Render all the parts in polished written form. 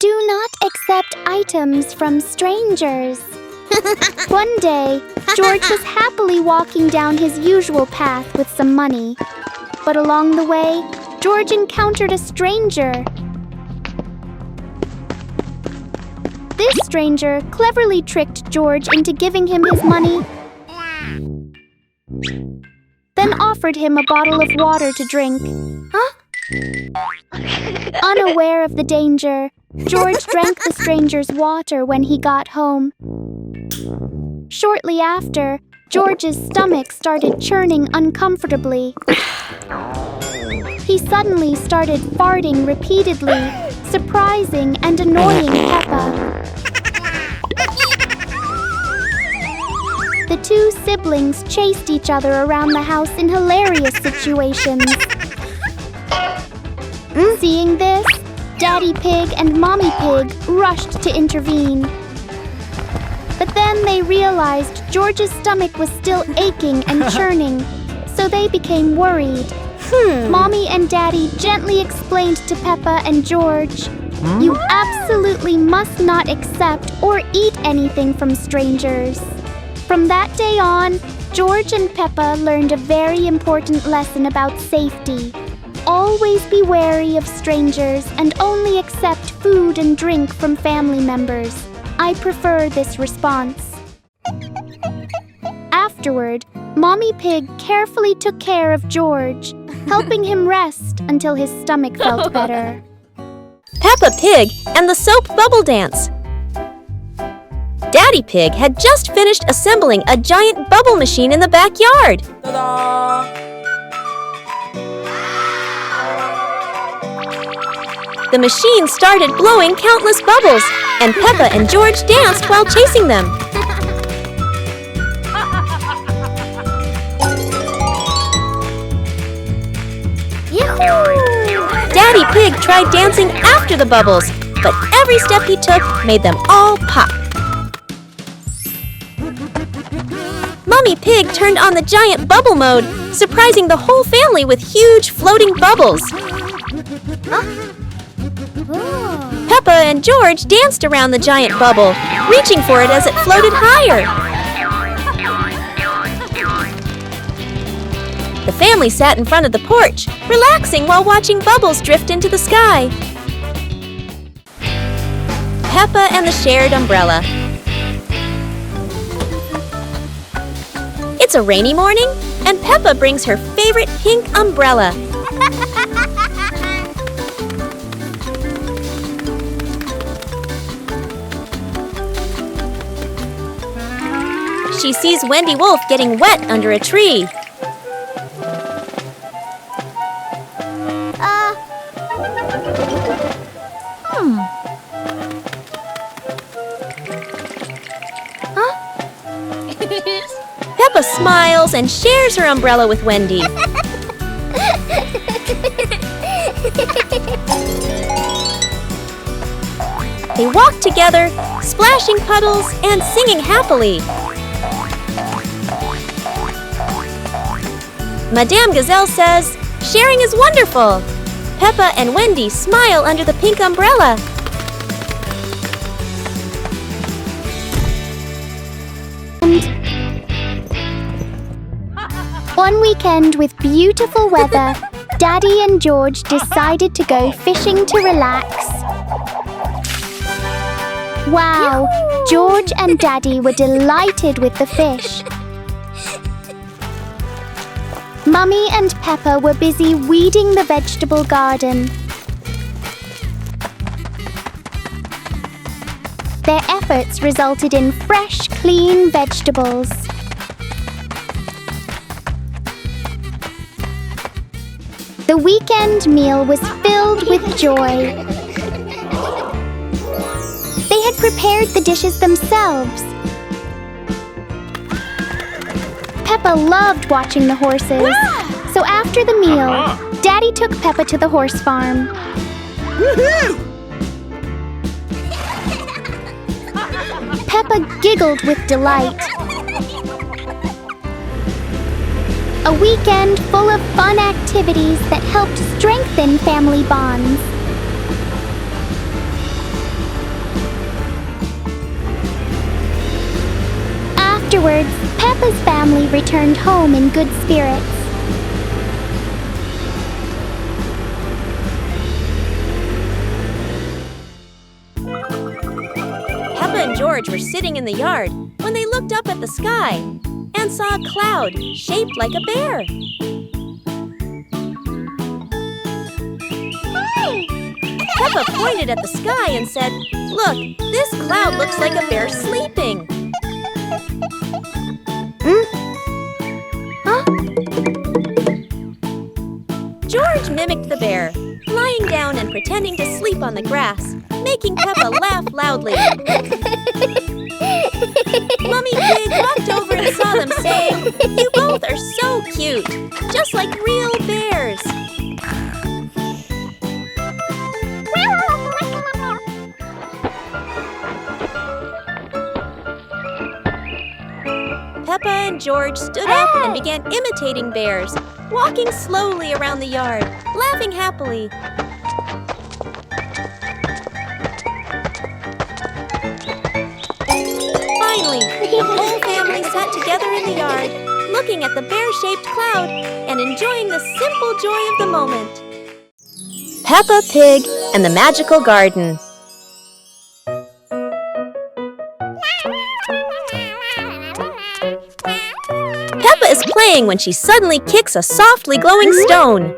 Do not accept items from strangers. One day, George was happily walking down his usual path with some money. But along the way, George encountered a stranger. This stranger cleverly tricked George into giving him his money, then offered him a bottle of water to drink. Unaware of the danger, George drank the stranger's water when he got home. Shortly after, George's stomach started churning uncomfortably. He suddenly started farting repeatedly, surprising and annoying Peppa. The two siblings chased each other around the house in hilarious situations. Seeing this, Daddy Pig and Mommy Pig rushed to intervene. But then they realized George's stomach was still aching and churning, so they became worried. Mommy and Daddy gently explained to Peppa and George, "You absolutely must not accept or eat anything from strangers." From that day on, George and Peppa learned a very important lesson about safety. Always be wary of strangers and only accept food and drink from family members. I prefer this response. Afterward, Mommy Pig carefully took care of George, helping him rest until his stomach felt better. Peppa Pig and the Soap Bubble Dance. Daddy Pig had just finished assembling a giant bubble machine in the backyard. Ta-da! The machine started blowing countless bubbles, and Peppa and George danced while chasing them. Daddy Pig tried dancing after the bubbles, but every step he took made them all pop. Mommy Pig turned on the giant bubble mode, surprising the whole family with huge floating bubbles. Peppa and George danced around the giant bubble, reaching for it as it floated higher. The family sat in front of the porch, relaxing while watching bubbles drift into the sky. Peppa and the Shared Umbrella. It's a rainy morning, and Peppa brings her favorite pink umbrella. She sees Wendy Wolf getting wet under a tree. Peppa smiles and shares her umbrella with Wendy. They walk together, splashing puddles and singing happily. Madame Gazelle says, "Sharing is wonderful." Peppa and Wendy smile under the pink umbrella. One weekend with beautiful weather, Daddy and George decided to go fishing to relax. Wow! George and Daddy were delighted with the fish. Mummy and Peppa were busy weeding the vegetable garden. Their efforts resulted in fresh, clean vegetables. The weekend meal was filled with joy. They had prepared the dishes themselves. Peppa loved watching the horses, so after the meal, Daddy took Peppa to the horse farm. Peppa giggled with delight. A weekend full of fun activities that helped strengthen family bonds. Afterwards, Peppa's family returned home in good spirits. Peppa and George were sitting in the yard when they looked up at the sky and saw a cloud shaped like a bear. Peppa pointed at the sky and said, "Look, this cloud looks like a bear sleeping." Huh? George mimicked the bear, lying down and pretending to sleep on the grass, making Peppa laugh loudly. Mummy Pig walked over and saw them, saying, "You both are so cute, just like real bears." Peppa and George stood up and began imitating bears, walking slowly around the yard, laughing happily. Finally, the whole family sat together in the yard, looking at the bear-shaped cloud and enjoying the simple joy of the moment. Peppa Pig and the Magical Garden. Peppa is playing when she suddenly kicks a softly glowing stone.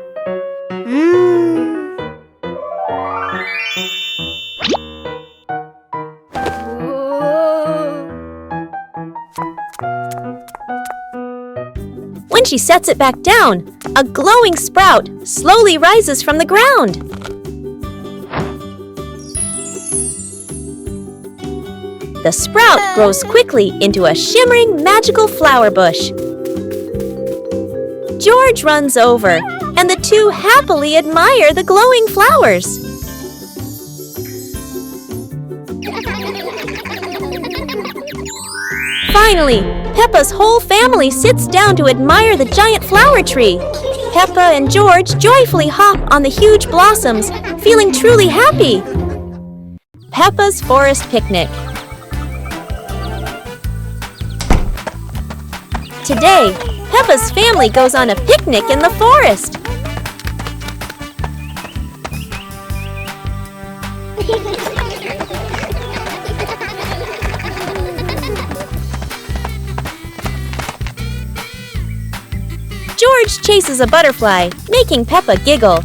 When she sets it back down, a glowing sprout slowly rises from the ground. The sprout grows quickly into a shimmering magical flower bush. George runs over, and the two happily admire the glowing flowers. Finally, Peppa's whole family sits down to admire the giant flower tree. Peppa and George joyfully hop on the huge blossoms, feeling truly happy. Peppa's Forest Picnic. Today, Peppa's family goes on a picnic in the forest. George chases a butterfly, making Peppa giggle.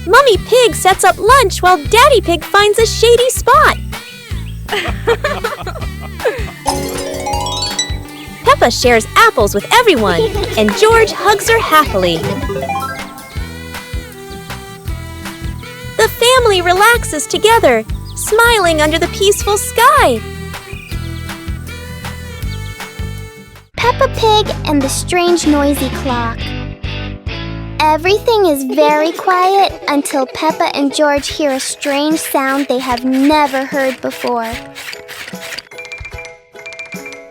Mummy Pig sets up lunch while Daddy Pig finds a shady spot. Peppa shares apples with everyone, and George hugs her happily. The family relaxes together, smiling under the peaceful sky. Peppa Pig and the strange noisy clock. Everything is very quiet until Peppa and George hear a strange sound they have never heard before.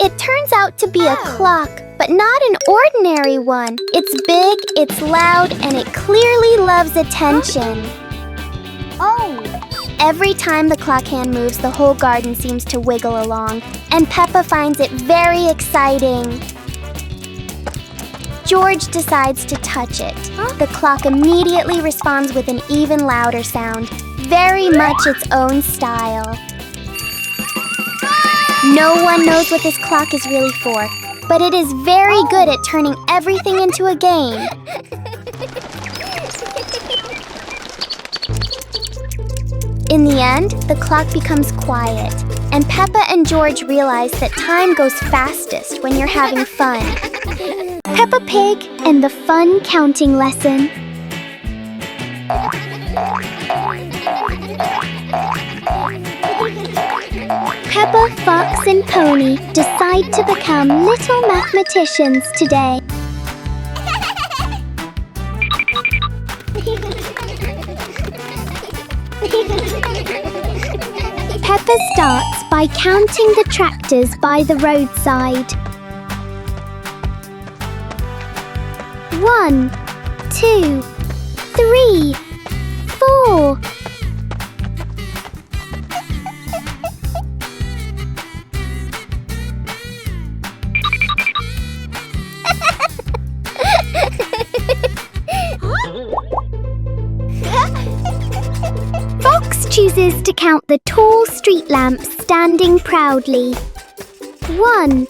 It turns out to be a clock, but not an ordinary one. It's big, it's loud, and it clearly loves attention. Every time the clock hand moves, the whole garden seems to wiggle along, and Peppa finds it very exciting. George decides to touch it. The clock immediately responds with an even louder sound, very much its own style. No one knows what this clock is really for, but it is very good at turning everything into a game. In the end, the clock becomes quiet, and Peppa and George realize that time goes fastest when you're having fun. Peppa Pig and the Fun Counting Lesson. Peppa, Fox, and Pony decide to become little mathematicians today. Peppa starts by counting the tractors by the roadside. 1, 2, 3, 4. chooses to count the tall street lamps standing proudly. 1,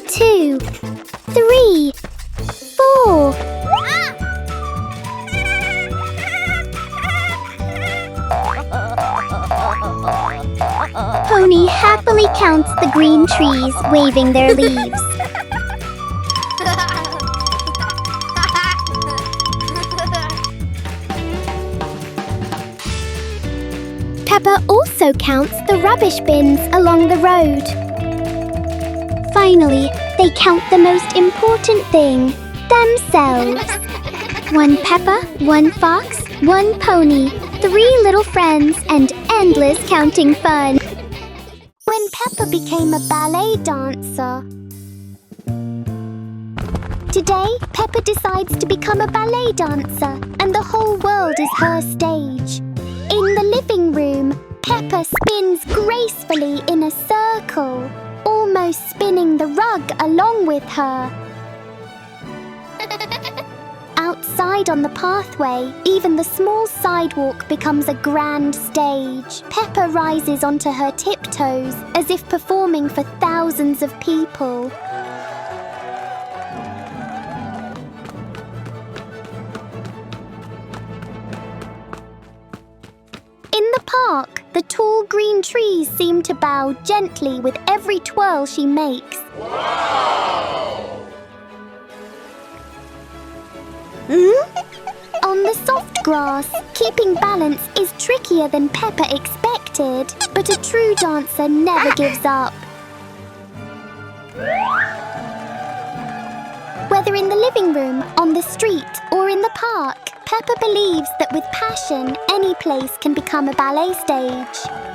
2, 3, 4. Pony happily counts the green trees waving their leaves. Peppa also counts the rubbish bins along the road. Finally, they count the most important thing, themselves. 1 Peppa, 1 fox, 1 pony, 3 little friends, and endless counting fun. When Peppa became a ballet dancer. Today, Peppa decides to become a ballet dancer, and the whole world is her stage. In the living room, Peppa spins gracefully in a circle, almost spinning the rug along with her. Outside on the pathway, even the small sidewalk becomes a grand stage. Peppa rises onto her tiptoes as if performing for thousands of people. In the park, the tall green trees seem to bow gently with every twirl she makes. On the soft grass, keeping balance is trickier than Peppa expected, but a true dancer never gives up. Whether in the living room, on the street, or in the park, Peppa believes that with passion, any place can become a ballet stage.